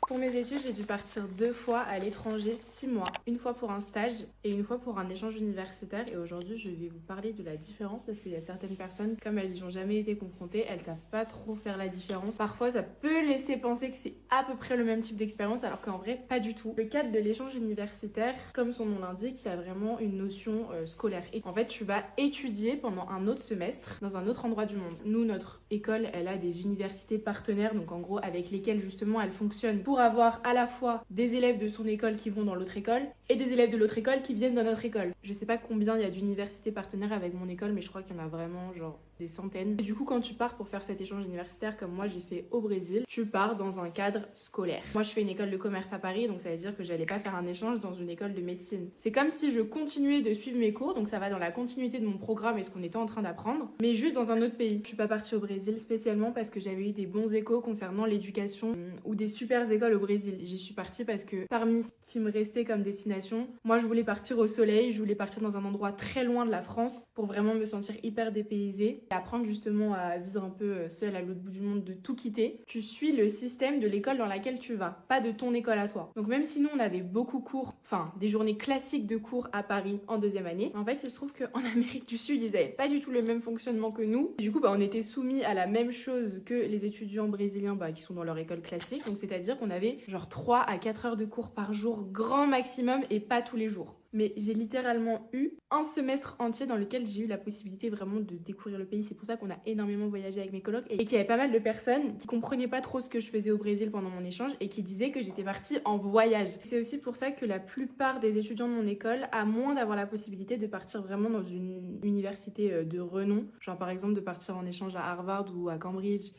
Pour mes études, j'ai dû partir 2 fois à l'étranger, 6 mois. Une fois pour un stage et une fois pour un échange universitaire. Et aujourd'hui, je vais vous parler de la différence parce qu'il y a certaines personnes, comme elles n'y ont jamais été confrontées, elles savent pas trop faire la différence. Parfois, ça peut laisser penser que c'est à peu près le même type d'expérience, alors qu'en vrai, pas du tout. Le cadre de l'échange universitaire, comme son nom l'indique, il y a vraiment une notion scolaire. Et en fait, tu vas étudier pendant un autre semestre dans un autre endroit du monde. Nous, notre école, elle a des universités partenaires, donc en gros, avec lesquelles justement elle fonctionne pour avoir à la fois des élèves de son école qui vont dans l'autre école et des élèves de l'autre école qui viennent dans notre école. Je sais pas combien il y a d'universités partenaires avec mon école, mais je crois qu'il y en a vraiment genre des centaines. Et du coup, quand tu pars pour faire cet échange universitaire comme moi j'ai fait au Brésil, tu pars dans un cadre scolaire. Moi, je fais une école de commerce à Paris, donc ça veut dire que j'allais pas faire un échange dans une école de médecine. C'est comme si je continuais de suivre mes cours, donc ça va dans la continuité de mon programme et ce qu'on était en train d'apprendre, mais juste dans un autre pays. Je suis pas partie au Brésil spécialement parce que j'avais eu des bons échos concernant l'éducation ou des super écoles au Brésil. J'y suis partie parce que parmi ce qui me restait comme destination, moi je voulais partir au soleil, je voulais partir dans un endroit très loin de la France pour vraiment me sentir hyper dépaysée et apprendre justement à vivre un peu seule à l'autre bout du monde, de tout quitter. Tu suis le système de l'école dans laquelle tu vas, pas de ton école à toi. Donc même si nous on avait beaucoup cours, enfin des journées classiques de cours à Paris en deuxième année, en fait il se trouve qu'en Amérique du Sud ils avaient pas du tout le même fonctionnement que nous. Du coup on était soumis à la même chose que les étudiants brésiliens qui sont dans leur école classique, donc c'est-à-dire qu'on avait genre 3 à 4 heures de cours par jour grand maximum et pas tous les jours. Mais j'ai littéralement eu un semestre entier dans lequel j'ai eu la possibilité vraiment de découvrir le pays. C'est pour ça qu'on a énormément voyagé avec mes colocs et qu'il y avait pas mal de personnes qui comprenaient pas trop ce que je faisais au Brésil pendant mon échange et qui disaient que j'étais partie en voyage. C'est aussi pour ça que la plupart des étudiants de mon école, à moins d'avoir la possibilité de partir vraiment dans une université de renom, genre par exemple de partir en échange à Harvard ou à Cambridge,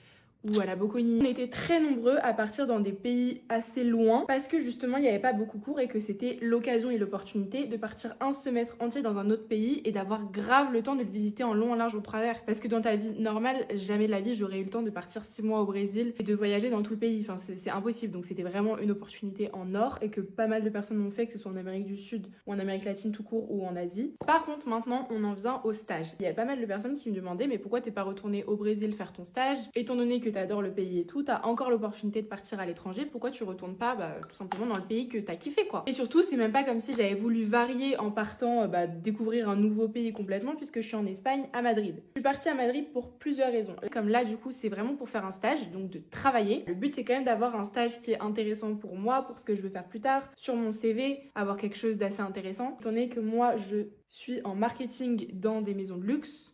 ou à la Bocconi. On était très nombreux à partir dans des pays assez loin parce que justement il n'y avait pas beaucoup de cours et que c'était l'occasion et l'opportunité de partir un semestre entier dans un autre pays et d'avoir grave le temps de le visiter en long, en large, au travers. Parce que dans ta vie normale, jamais de la vie j'aurais eu le temps de partir 6 mois au Brésil et de voyager dans tout le pays. Enfin c'est impossible. Donc c'était vraiment une opportunité en or et que pas mal de personnes m'ont fait, que ce soit en Amérique du Sud ou en Amérique latine tout court ou en Asie. Par contre maintenant on en vient au stage. Il y avait pas mal de personnes qui me demandaient mais pourquoi t'es pas retourné au Brésil faire ton stage étant donné que t'adores le pays et tout, t'as encore l'opportunité de partir à l'étranger, pourquoi tu retournes pas tout simplement dans le pays que t'as kiffé quoi. Et surtout c'est même pas comme si j'avais voulu varier en partant découvrir un nouveau pays complètement puisque je suis en Espagne à Madrid. Je suis partie à Madrid pour plusieurs raisons. Comme là du coup c'est vraiment pour faire un stage, donc de travailler. Le but c'est quand même d'avoir un stage qui est intéressant pour moi, pour ce que je veux faire plus tard, sur mon CV, avoir quelque chose d'assez intéressant. Étant donné que moi je suis en marketing dans des maisons de luxe,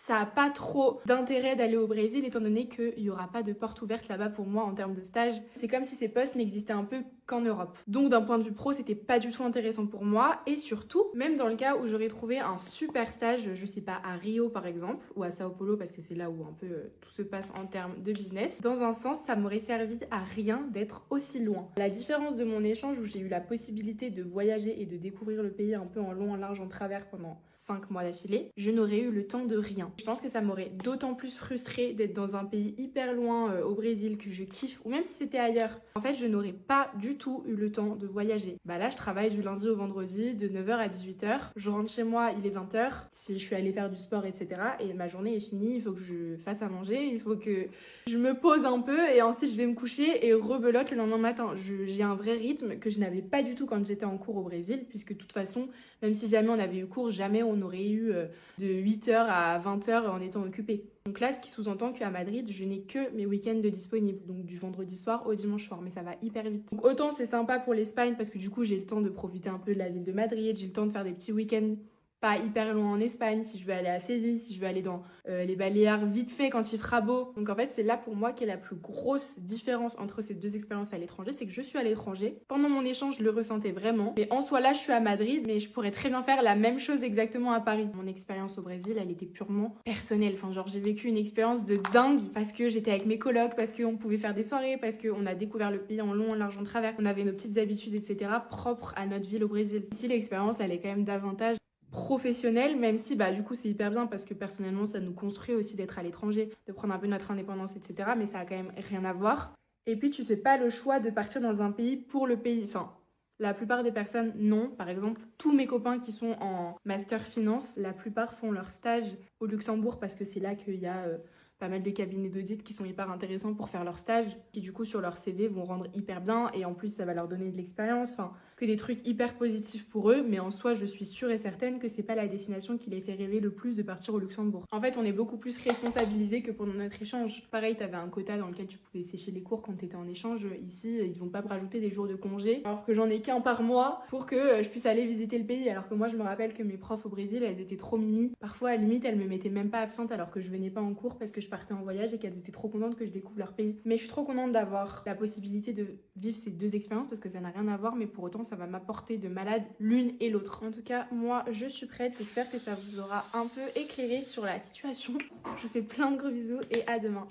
ça n'a pas trop d'intérêt d'aller au Brésil étant donné qu'il n'y aura pas de porte ouverte là-bas pour moi en termes de stage. C'est comme si ces postes n'existaient un peu qu'en Europe. Donc d'un point de vue pro, c'était pas du tout intéressant pour moi et surtout, même dans le cas où j'aurais trouvé un super stage, je sais pas, à Rio par exemple ou à Sao Paulo parce que c'est là où un peu tout se passe en termes de business, dans un sens, ça m'aurait servi à rien d'être aussi loin. La différence de mon échange où j'ai eu la possibilité de voyager et de découvrir le pays un peu en long, en large, en travers pendant 5 mois d'affilée, je n'aurais eu le temps de rien. Je pense que ça m'aurait d'autant plus frustrée d'être dans un pays hyper loin au Brésil que je kiffe ou même si c'était ailleurs. En fait, je n'aurais pas du tout eu le temps de voyager. Là, je travaille du lundi au vendredi de 9h à 18h. Je rentre chez moi, il est 20h. Si je suis allée faire du sport, etc. Et ma journée est finie, il faut que je fasse à manger, il faut que je me pose un peu et ensuite je vais me coucher et rebelote le lendemain matin. J'ai un vrai rythme que je n'avais pas du tout quand j'étais en cours au Brésil puisque de toute façon, même si jamais on avait eu cours, jamais on aurait eu de 8h à 20h en étant occupé. Donc là, ce qui sous-entend qu'à Madrid, je n'ai que mes week-ends de disponibles, donc du vendredi soir au dimanche soir, mais ça va hyper vite. Donc autant c'est sympa pour l'Espagne parce que du coup j'ai le temps de profiter un peu de la ville de Madrid, j'ai le temps de faire des petits week-ends pas hyper loin en Espagne, si je veux aller à Séville, si je veux aller dans les Baléares vite fait quand il fera beau. Donc en fait c'est là pour moi qu'est la plus grosse différence entre ces deux expériences à l'étranger, c'est que je suis à l'étranger. Pendant mon échange je le ressentais vraiment, mais en soi là je suis à Madrid, mais je pourrais très bien faire la même chose exactement à Paris. Mon expérience au Brésil elle était purement personnelle, enfin genre j'ai vécu une expérience de dingue parce que j'étais avec mes colocs, parce qu'on pouvait faire des soirées, parce qu'on a découvert le pays en long, en large, en travers, on avait nos petites habitudes etc. propres à notre ville au Brésil. Ici l'expérience elle est quand même davantage professionnel, même si du coup c'est hyper bien parce que personnellement ça nous construit aussi d'être à l'étranger, de prendre un peu notre indépendance etc. Mais ça a quand même rien à voir. Et puis tu fais pas le choix de partir dans un pays pour le pays, enfin la plupart des personnes non. Par exemple tous mes copains qui sont en master finance, la plupart font leur stage au Luxembourg parce que c'est là qu'il y a pas mal de cabinets d'audit qui sont hyper intéressants pour faire leur stage, qui du coup sur leur CV vont rendre hyper bien et en plus ça va leur donner de l'expérience, enfin que des trucs hyper positifs pour eux, mais en soi je suis sûre et certaine que c'est pas la destination qui les fait rêver le plus de partir au Luxembourg. En fait on est beaucoup plus responsabilisés que pendant notre échange. Pareil, t'avais un quota dans lequel tu pouvais sécher les cours quand t'étais en échange. Ici ils vont pas me rajouter des jours de congé alors que j'en ai qu'un par mois pour que je puisse aller visiter le pays, alors que moi je me rappelle que mes profs au Brésil elles étaient trop mimi. Parfois à la limite elles me mettaient même pas absente alors que je venais pas en cours parce que je partais en voyage et qu'elles étaient trop contentes que je découvre leur pays. Mais je suis trop contente d'avoir la possibilité de vivre ces deux expériences parce que ça n'a rien à voir, mais pour autant ça va m'apporter de malade l'une et l'autre. En tout cas moi je suis prête, j'espère que ça vous aura un peu éclairé sur la situation. Je vous fais plein de gros bisous et à demain.